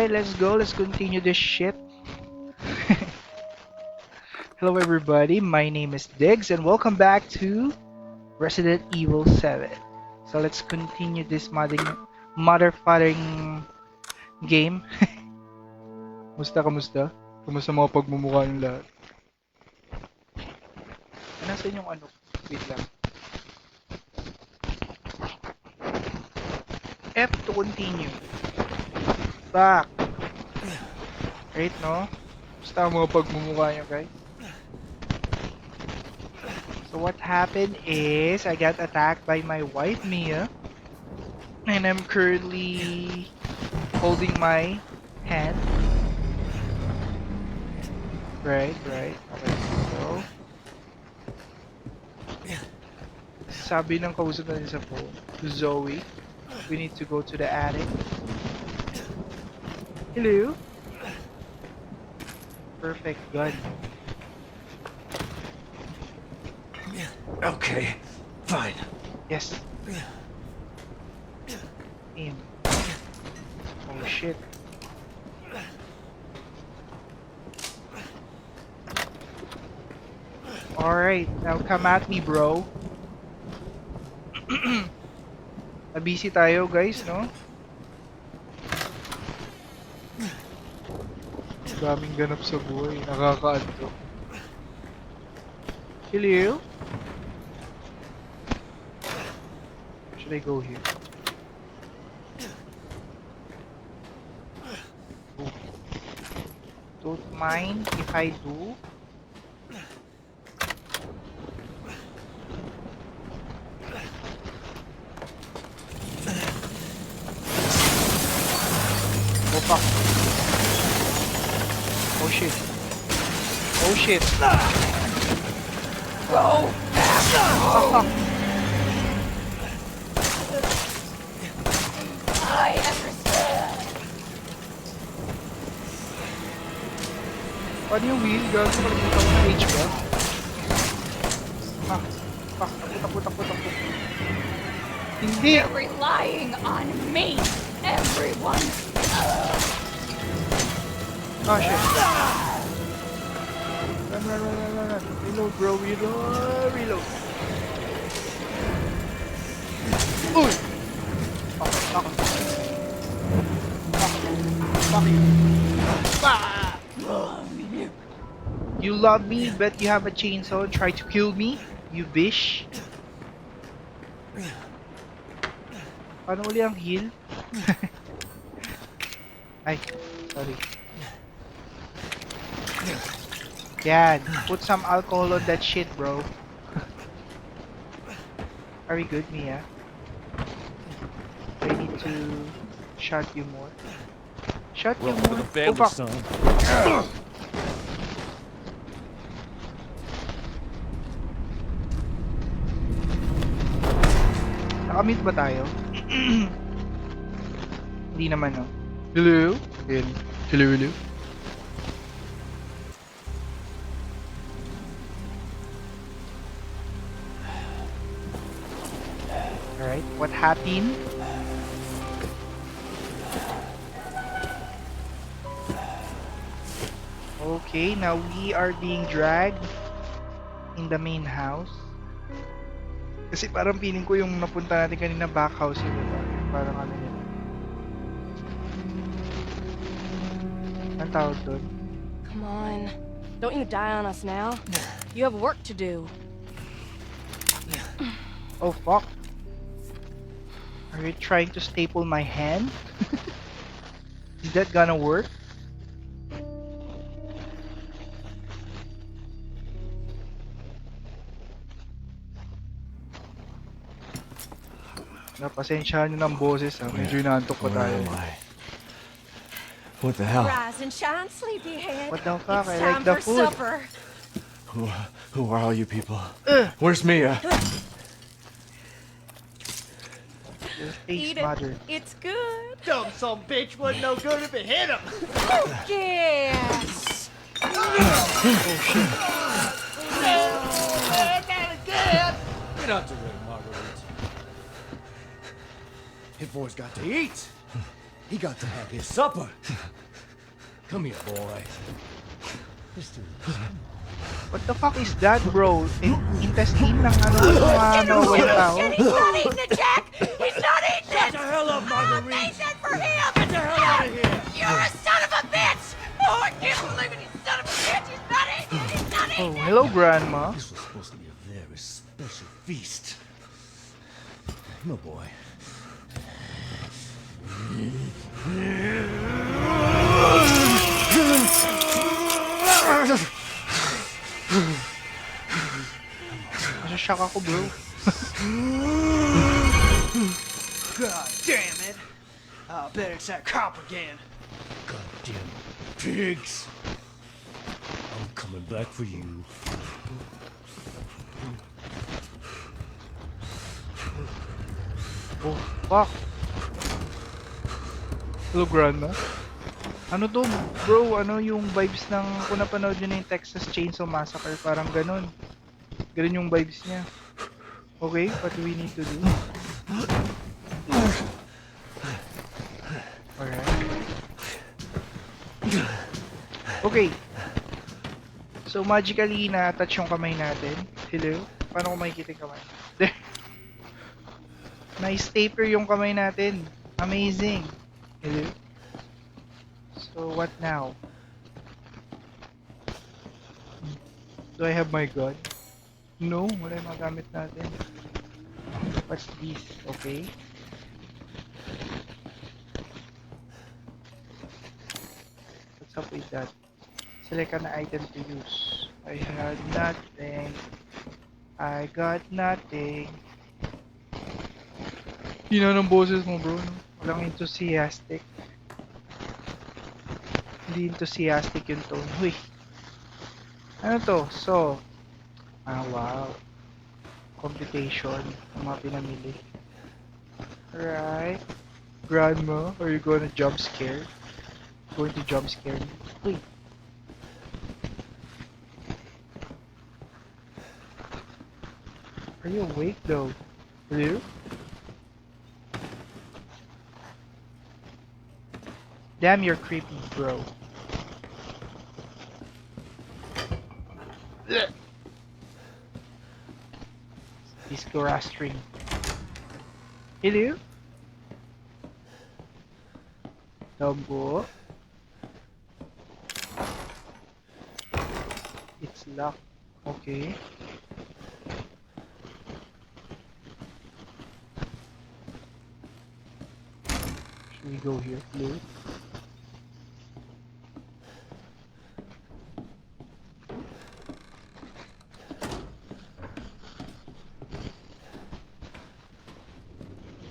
Alright, let's go. Let's continue this shit. Hello everybody, my name is Diggs and welcome back to Resident Evil 7. So let's continue this motherfucking game. Kamusta? Kamusta mga pagmumukha ng lahat? Nasaan yung ano? Wait lang. F to continue. Back. Right, no? Kamusta ang mga pagmumukha nyo, guys? So what happened is I got attacked by my wife Mia, and I'm currently holding my hand. Right. Okay, so sabi ng kausap natin sa phone, Zoe, we need to go to the attic. Hello? Perfect gun. Okay, fine. Yes. Aim. Oh shit. Alright, now come at me, bro. Na-busy tayo, guys, no? Daming ganap sa buhay. Nakakaanto. Hello? Should I go here? Oh. Don't mind if I do. Oh fuck. Oh shit. Oh shit. Go! Fuck, fuck. I understand. Paano yung wheel? Gago, kalimutan ko na H ba? Fuck. Takbo. Hindi! They're relying on me. Everyone. Oh shit. Run. Reload, bro. Reload. Uy! Fuck you. You love me, but you have a chainsaw and try to kill me? You bitch. Paano uli ang heal? Ay, sorry. Yan, put some alcohol on that shit, bro. Are we good, Mia? I need to shot you more. Shot you Welcome to more. the family, fuck. son. Nakamute ba tayo? Hindi naman, no? Hello? Ayan. Hello. Alright, what happened? Okay, now we are being dragged in the main house. Kasi parang feeling ko yung napunta natin kanina back house yun, diba? Parang ano yun. Anong tawag doon? Come on. Don't you die on us now. You have work to do. Oh fuck. Are you trying to staple my hand? Is that gonna work? Napasensyahan nyo ng boses ha. Medyo inaantok pa Where tayo. am I? What the hell? Rise and shine, sleepyhead. What the fuck? It's I like time the for food. supper. Who are all you people? Where's Mia? Your face, Eat it. mother. It's good. Dumb son bitch wasn't no good if it hit him. Yes. Oh shit. Not again. Get out the way, Marguerite. His boy's got to eat. He got to have his supper. Come here, boy. Just What the fuck is that, bro? Intestine ng ano, walang tao? He's not eating it, Jack! He's not eating it! Shut the hell up, I Marguerite! made that for him! Get the hell out of here! You're a son of a bitch! Oh, I can't believe it, you son of a bitch! He's not eating it! He's not Oh, eating it! hello, Grandma. This was supposed to be a very special feast. No, boy. Nasashock ako, bro. God damn it! I'll bet it's that cop again. Goddamn pigs! I'm coming back for you. Oh, fuck. Hello, Grandma. Ano to, bro? Ano yung vibes ng, kung napanood nyo na yung Texas Chainsaw Massacre, parang ganun. Ganun yung vibes niya. Okay, what do we need to do? Alright. Okay. So, magically, na-touch yung kamay natin. Hello? Paano ko makikita yung kamay? There. Na-staper yung kamay natin. Amazing. Hello? So, what now? Do I have my gun? No, wala yung magamit natin. What's this? Okay. What's up with that? Select an item to use. I had nothing. I got nothing. Hina ng boses mo, bro. No? Walang enthusiastic. Hindi enthusiastic yung tone. Uy. Ano to? So. Wow. Computation. Ang mga pinamili. Alright. Grandma, are you gonna jump scare? Going to jump scare me? Uy. Are you awake though? Hello? Damn, you're creepy, bro. Ugh. Disco rastring. Hello? Dumbo. It's locked. Okay. Should we go here, please?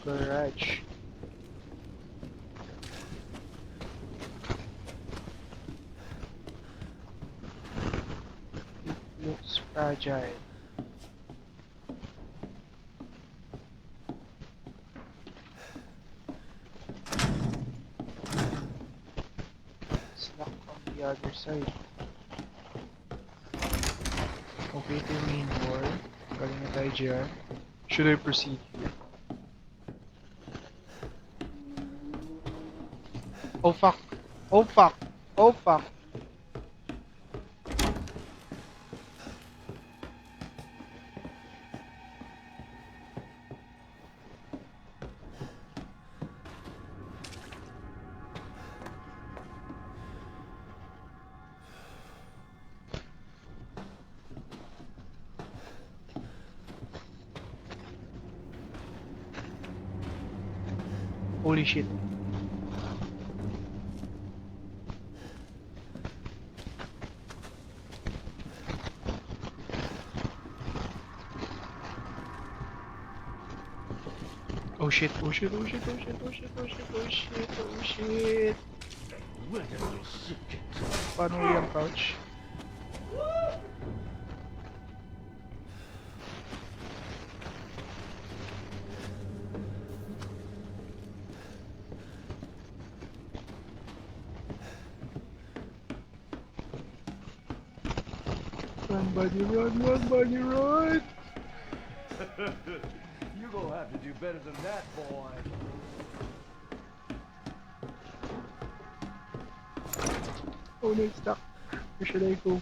Garage. It looks fragile. It's locked on the other side. Okay, to yung main door. Galing na tayo dyan. Should I proceed here? Oh fuck. Oh fuck. Oh fuck. Holy shit. Oh shit, oh shit, oh shit, oh shit, oh shit, oh shit, oh shit, oh shit. Paano yung couch? Run, buddy, run! You're gonna have to do better than that, boy. Oh no, it's stuck. Where should I go?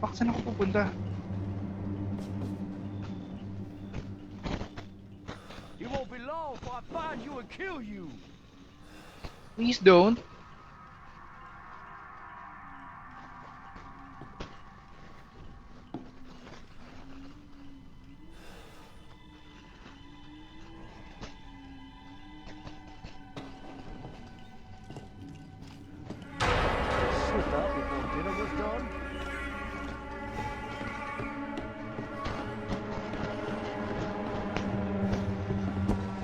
Fuck, saan ako pupunta? You won't be long before I find you and kill you. Please don't. Slip out before dinner was done.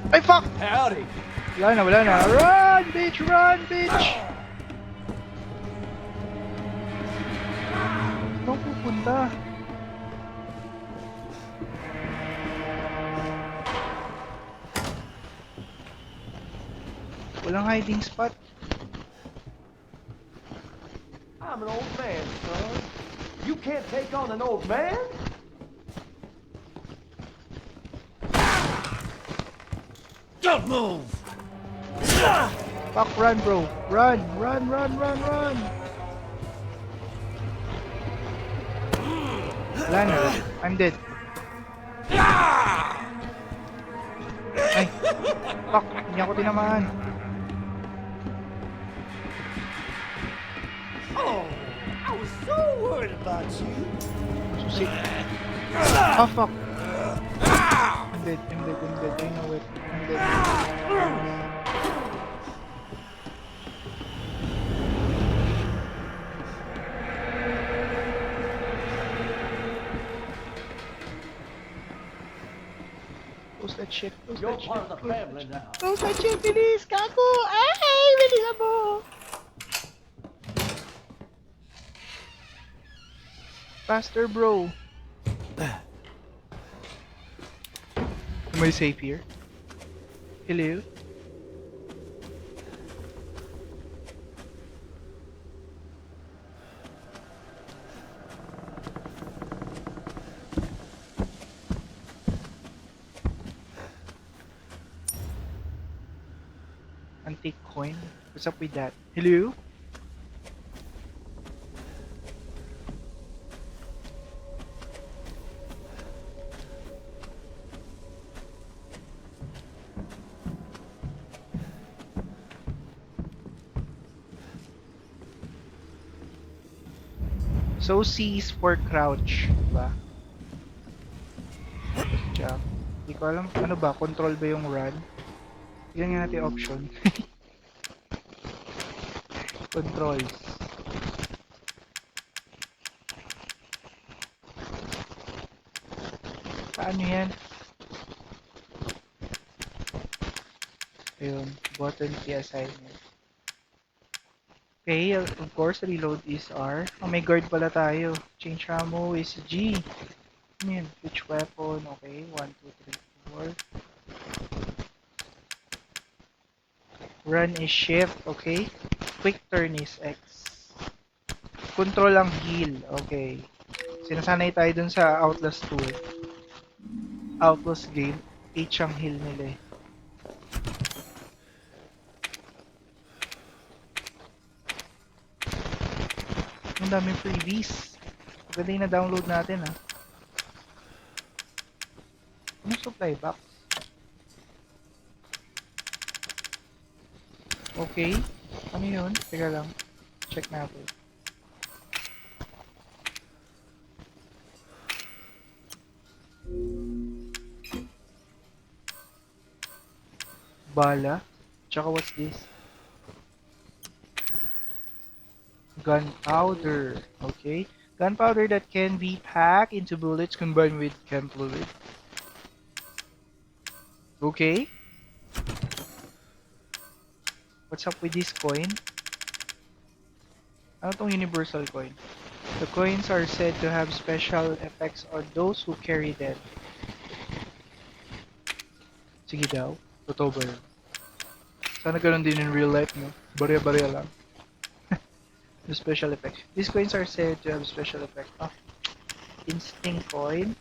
Ay, fuck! Howdy. Wala na, wala na. Run, bitch! Run, bitch! Saan ako pupunta? Walang hiding spot. I'm an old man, son. You can't take on an old man? Don't move! Fuck, run, bro. Run, run, run, run, run. Wala na. I'm dead. Ay. Fuck, hindi ako tinamaan. Oh, I was so worried about you. Susi. Ah, fuck. I'm dead, I'm dead, I'm dead. I know it. I'm dead. Close that shit. Close You're that shit. part of the Close that family shit. now. Close that shit, bilis! Kako! Ay! Bilisan mo! Faster, bro. Am I safe here? Hello? Antique coin? What's up with that? Hello? So C is for crouch, diba? Jump. Hindi ko alam, ano ba? Control ba yung run? Tignan nga natin option. Controls. Paano yan? Ayun, button key assignment. Okay, of course, reload is R. Oh, may guard pala tayo. Change ammo is G. Ano yun? Switch weapon. Okay, 1, 2, 3, 4. Run is shift. Okay. Quick turn is X. Control ang heal. Okay. Sinasanay tayo dun sa Outlast 2 eh. Outlast game. H ang heal nila eh. Ang daming freebies. Maganda yung na-download natin ha. Anong supply box? Okay. Ano yun? Teka lang. Check natin. Bala. Tsaka what's this? Gunpowder. Okay. Gunpowder that can be packed into bullets combined with chem fluid. Okay. What's up with this coin? Ano tong universal coin? The coins are said to have special effects on those who carry them. Sige daw. Totoo ba yun? Sana ganun din in real life, no? Barya-barya lang. The special effect. These coins are said to have special effect. Ah, instinct coin.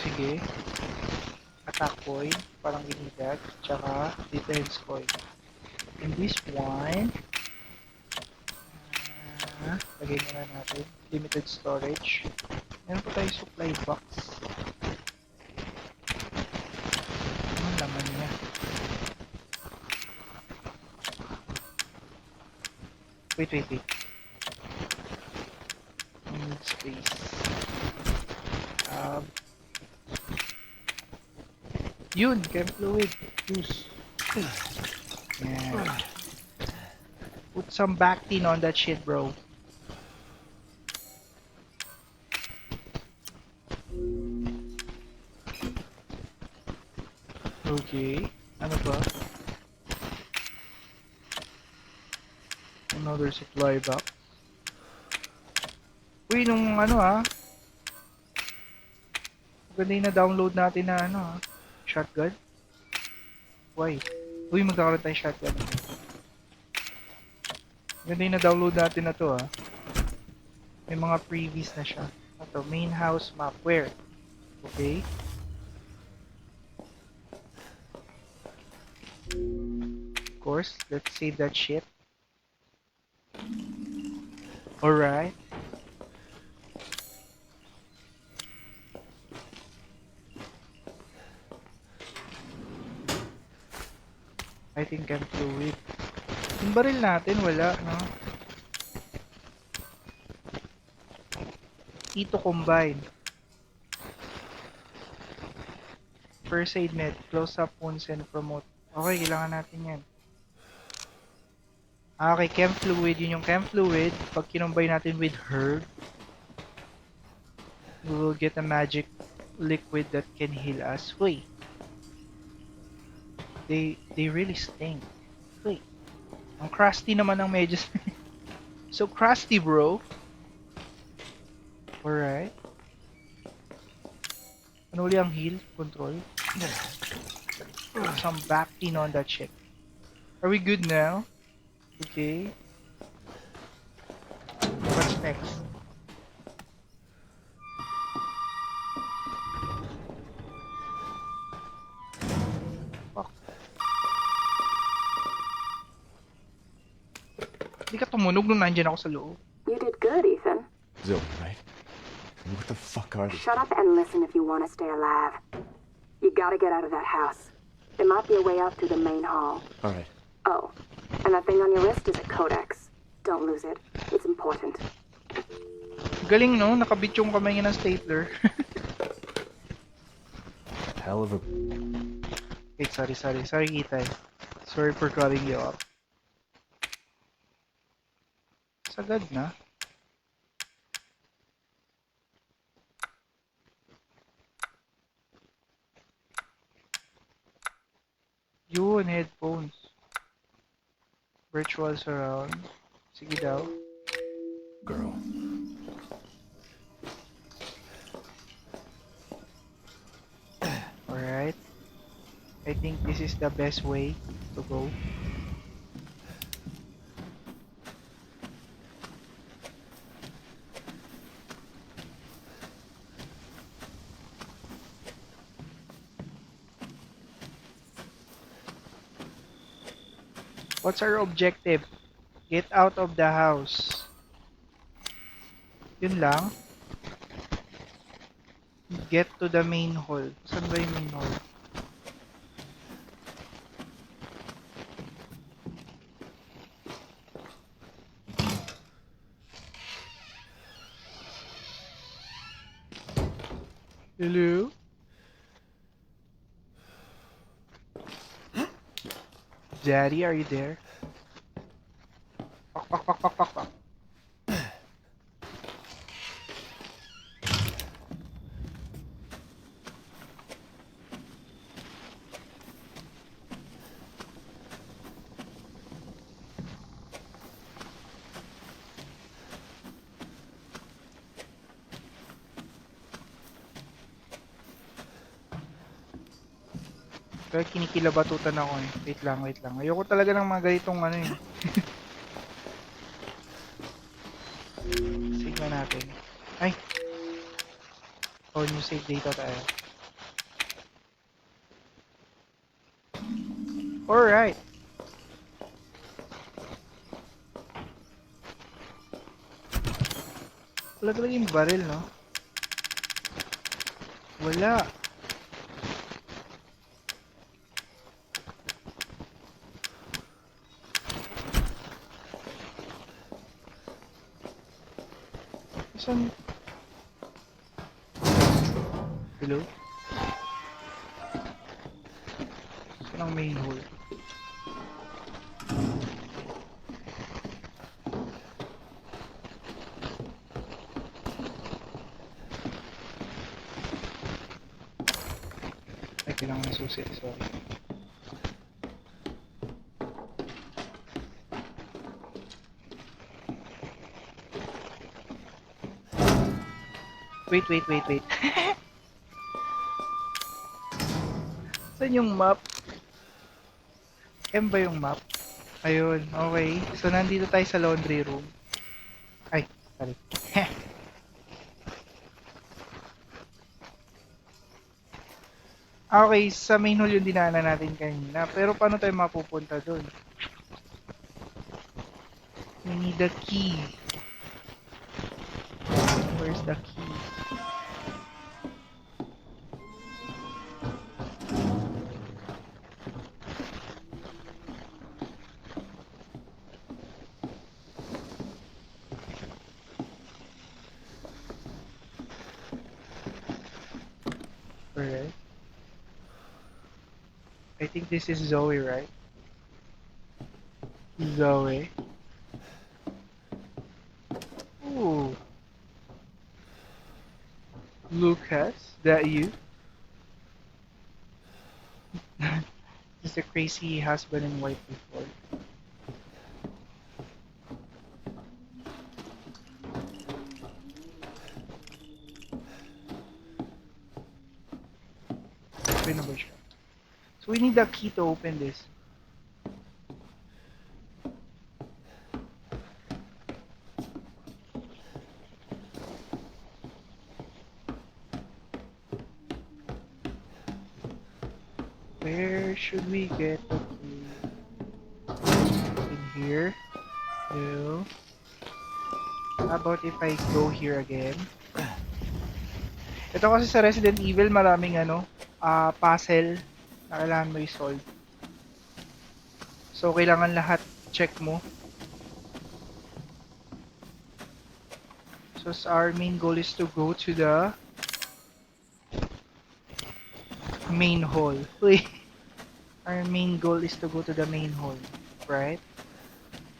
Sige. attack coin. Parang we need that. Tsaka defense coin. And this one, lagay muna natin. Limited storage. Meron pa tayo supply box. Anong laman niya? Wait. I need space. Yun, chem fluid. Juice. Yeah. Put some Bactin on that shit, bro. Okay. Ano ba? Another supply box. Uy, nung ano maganda yung na-download natin na shotgun. Why? Uy, magkakaroon tayo shotgun. Maganda yung na-download natin na to May mga previous na siya. Ito, main house map. Where? Okay. Of course, let's save that shit. Alright. I think I'm fluid. Yung baril natin, wala, no? Ito combine. First aid net, close up wounds and promote. Okay, kailangan natin yan. Okay, chem fluid. Yun yung chem fluid. Pag kinumbay natin with herb, we will get a magic liquid that can heal us. Wait. They really stink. Wait. Ang crusty naman ng medyas. So crusty, bro. Alright. Ano uli ang heal? Control? Some Bactin on that shit. Are we good now? Okay. What's next? Fuck. Hindi ka tumunog nung nandyan ako sa loob. You did good, Ethan. Zoe, right? What the fuck are these? Shut up and listen if you want to stay alive. You gotta get out of that house. There might be a way out through the main hall. Alright. Oh, and that thing on your wrist is a codex. Don't lose it. It's important. Galing, no? Nakabit yung kamay niya ng stapler. Hell of a... Wait, sorry, Itay. Sorry for cutting you off. Sagad na. Yun, headphones. Virtual surround. Sige daw. girl. Alright. I think this is the best way to go. What's our objective? Get out of the house. Yun lang. Get to the main hall. Saan ba yung main hall? Hello? Daddy, are you there? Pak, pak, pak, pak, pak, pak. Kaya kinikilabatutan ako eh. Wait lang. Ayoko talaga ng mga ganitong ano eh. Save na natin. Ay! Oh, new save data tayo. Alright. Wala talaga yung baril, no? Wala. Saan? Hello? Saan ang main hole? Ay, kailangan ng susi. Sorry. Wait. Saan yung map? M ba yung map? Ayun, okay. So, nandito tayo sa laundry room. Ay, sorry. Okay, sa main hall yung dinaanan natin kanina. Pero paano tayo mapupunta doon? We need the key. Where's the key? Alright. I think this is Zoe, right? Zoe. Ooh. Lucas, that you? Just a crazy husband and wife before. Open number siya. So we need a key to open this. Where should we get the key? In here. No. How about if I go here again? Ito kasi sa Resident Evil, maraming puzzle na kailangan mo i-solve. So, kailangan lahat check mo. So, our main goal is to go to the main hall. Uy. Our main goal is to go to the main hall. Right?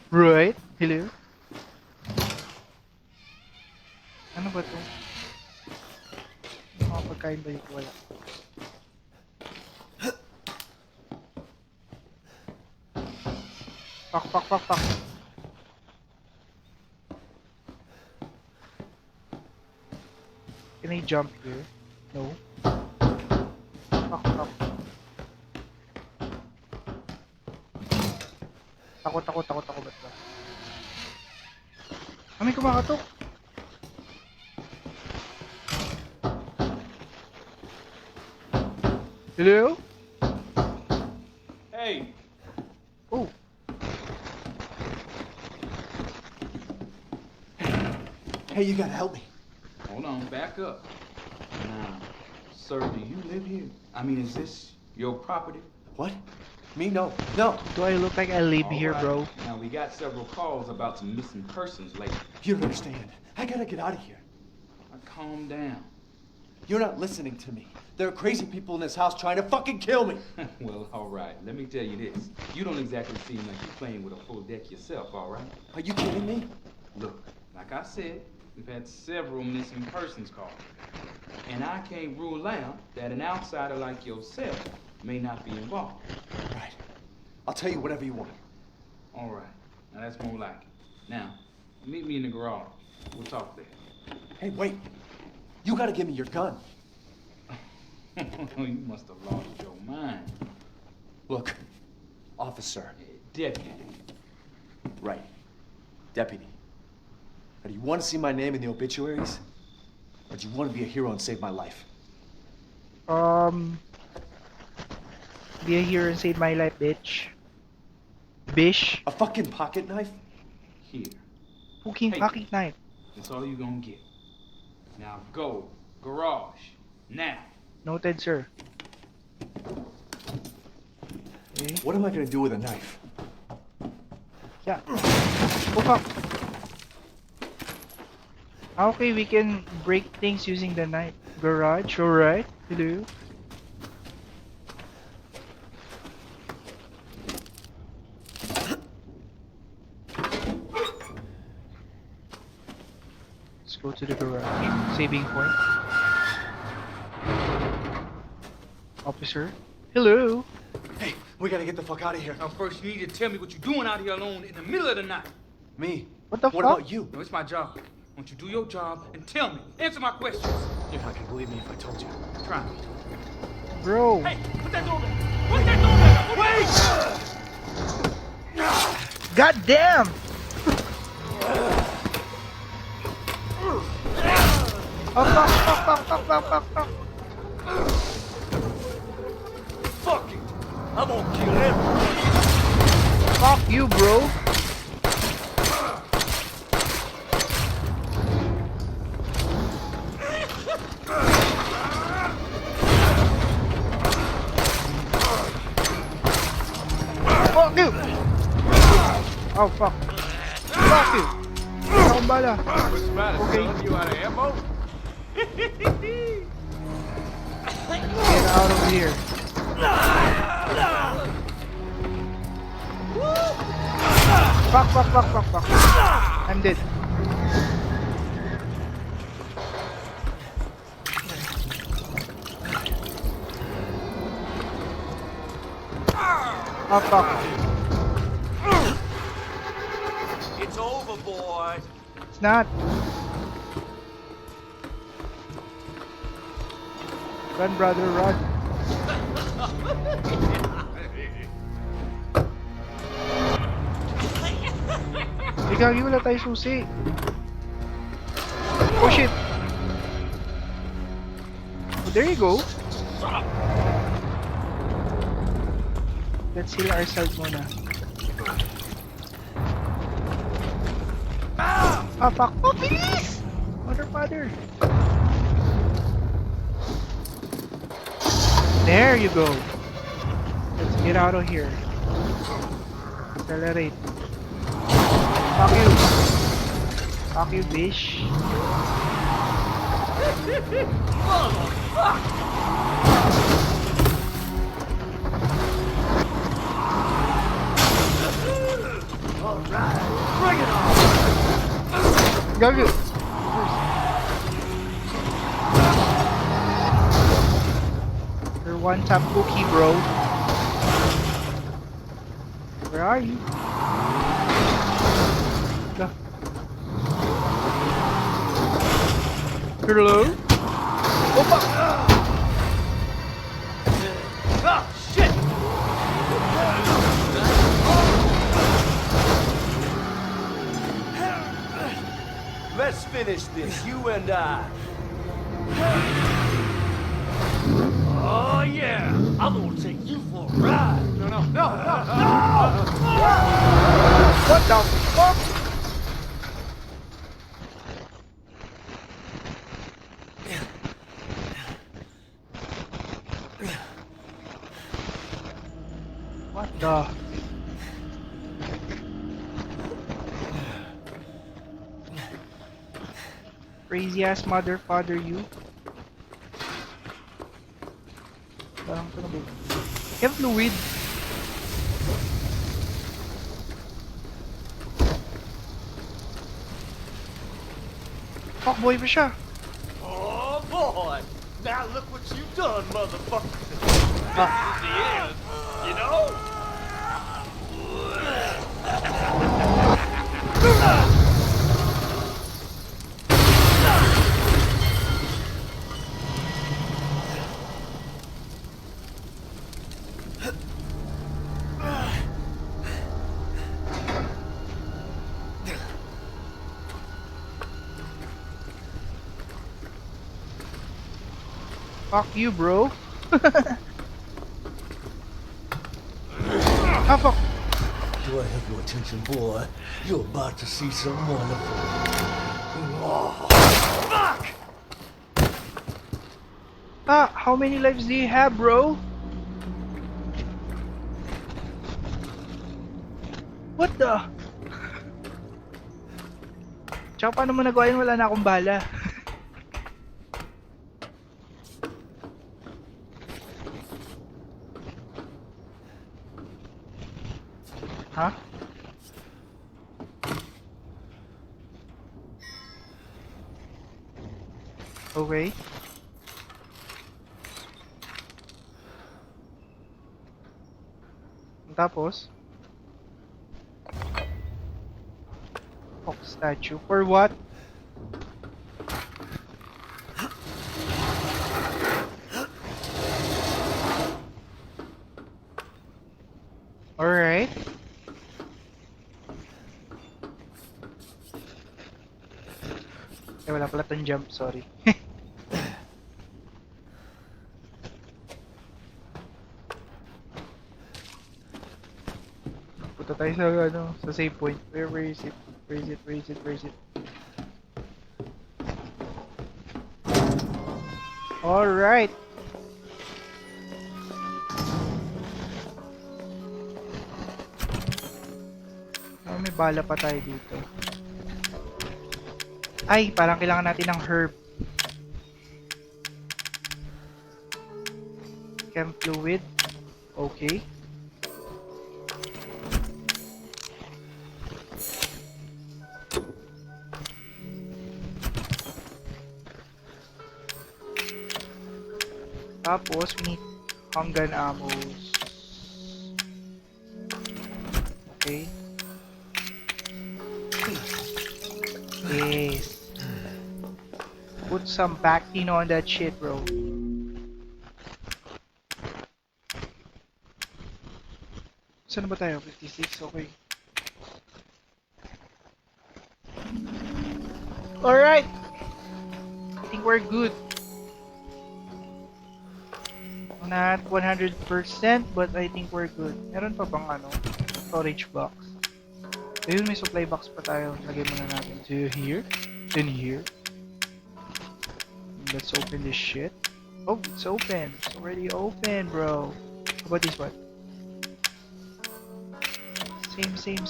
Right? Hello? Ano ba to? Mga pagkain ba yung wala? Pak. Can I jump here? No. Pak. Takot ba't ba? May kumakatok! Hello? Hey, Oh, Hey, you gotta help me. hold on, back up. Now, sir, do you live here? I mean, is this your property? What? Me? No. No. do I look like I live here, All right. bro? Now, we got several calls about some missing persons lately. You don't understand. I gotta get out of here. Now, calm down. You're not listening to me. There are crazy people in this house trying to fucking kill me. Well, all right, let me tell you this. You don't exactly seem like you're playing with a full deck yourself, all right? Are you kidding me? Look, like I said, we've had several missing persons calls. And I can't rule out that an outsider like yourself may not be involved. Right. I'll tell you whatever you want. All right, now that's more like it. Now, meet me in the garage. We'll talk there. Hey, wait. You gotta give me your gun. You must have lost your mind. Look, officer. Deputy. Right. Deputy. Now, do you want to see my name in the obituaries? Or do you want to be a hero and save my life? Be a hero and save my life, bitch. Bish. A fucking pocket knife? Here. Fucking Hey. pocket knife. That's all you gonna get. Now go. Garage. Now. Noted, sir. Okay. What am I gonna do with a knife? Yeah. Oh fuck. Okay, we can break things using the knife. Garage, alright. Hello. Let's go to the garage. Saving point. Officer. Hello. Hey, we gotta get the fuck out of here. Now first you need to tell me what you're doing out here alone in the middle of the night. Me? What the What fuck? about you? No, it's my job. Won't you do your job and tell me? Answer my questions. You're not gonna believe me if I told you. Try me. Bro. Hey, put that door back. Put that door back. Wait! God damn! Oh fuck, fuck. Fuck it! I'm gonna kill everyone. Fuck you, bro. Fuck you! Oh fuck. Fuck you! Ikaw ang bala. Okay. You out of ammo? Get out of here. Fuck. I'm dead. Oh fuck. It's over, boy. It's not. Run, brother, run. Gagi, wala tayo susi. Oh shit. Oh, there you go. Let's heal ourselves muna. Ah, fuck. Oh, please! Father. There you go. Let's get out of here. Accelerate. Fuck you. Fuck you, bitch. Bring it on! Gago. You're one tap cookie, bro. Where are you? Go. Hello? Oh fuck! Ah, shit! Let's finish this, you and I. Oh yeah, I'm gonna take you for a ride. No! What the fuck? What the? Crazy ass mother father you. Parang ito na ba? Have fluid. Fuckboy pa siya. Oh boy! Now look what you've done, motherfucker. Ah. The end, you know? Fuck you, bro. Ah, fuck! Do I have your attention, boy? You're about to see some wonderful. Ah, how many lives do you have, bro? What the? Tsaka paano mo nagawa yun? Wala na akong bala. Ha? Okay. Tapos? Hawk statue. For what? Alright. Eh, wala pala tong jump, sorry. Punta tayo sa ano, sa save point. Where is it? Where is it? Where is it? Where is it? Alright. Oh, may bala pa tayo dito. Ay, parang kailangan natin ng herb. Chem fluid. Okay. Tapos, we need handgun ammos. Okay. Yes. Put some Bactine on that shit, bro. Saan ba tayo? 56, okay. Alright! I think we're good. Not 100%, but I think we're good. Meron pa bang ano? Storage box. Ayun, may supply box pa tayo. Lagay muna natin to here. Then here. Let's open this shit. Oh, it's open. It's already open, bro. How about this one? Same.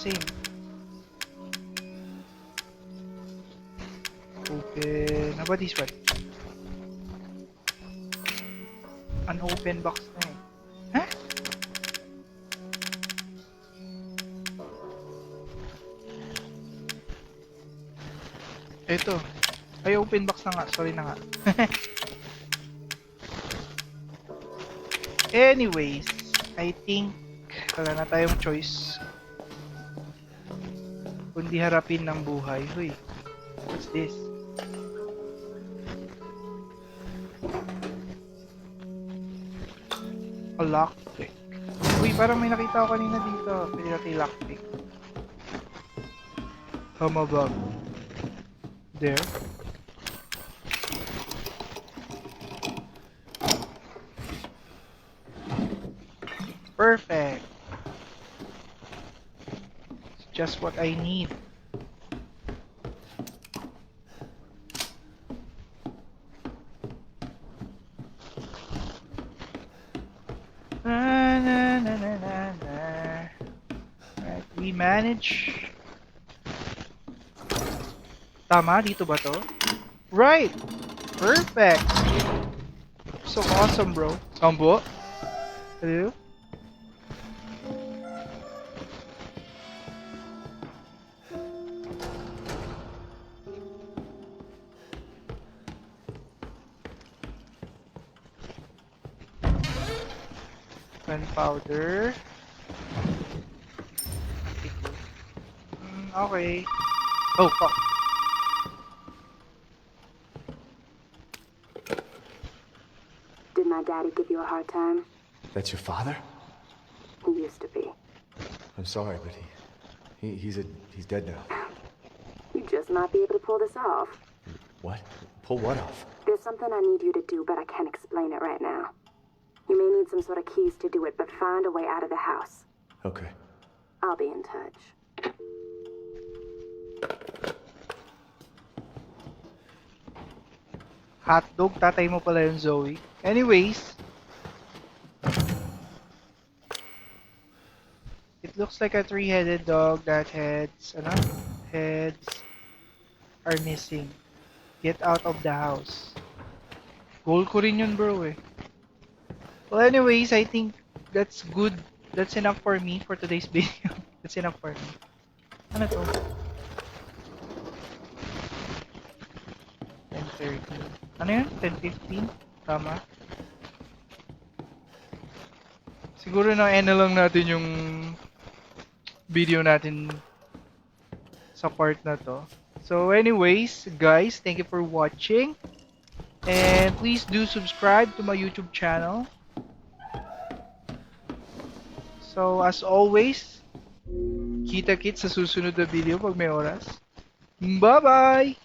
Open. How about this one? An open box na eh. Huh? Ito. Ay, open box na nga. Sorry na nga. Anyways, I think wala na tayong choice kundi harapin ng buhay. Huy, what's this? A lockpick. Uy, parang may nakita ko kanina dito. Pwede natin lockpick. Hamabag. There. Perfect. It's just what I need. Right, we manage. Tama, dito ba to? Right! Perfect! So awesome, bro. Sambo? Hello? Gunpowder. Okay. Oh, fuck. Did my daddy give you a hard time? That's your father? He used to be. I'm sorry, but he's dead now. You just might be able to pull this off. What? Pull what off? There's something I need you to do, but I can't explain it right now. You may need some sort of keys to do it, but find a way out of the house. Okay. I'll be in touch. Hotdog, tatay mo pala yun, Zoe. Anyways, it looks like a three-headed dog that heads are missing. Get out of the house. Goal ko rin yun, bro, eh. Well, anyways, I think that's good. That's enough for me for today's video. That's enough for me. Ano to? 10:30. Ano yun? 10:15? Tama? Siguro na-end na lang natin yung video natin sa part na to. So anyways, guys, thank you for watching. And please do subscribe to my YouTube channel. So as always, kita-kits sa susunod na video pag may oras. Bye-bye!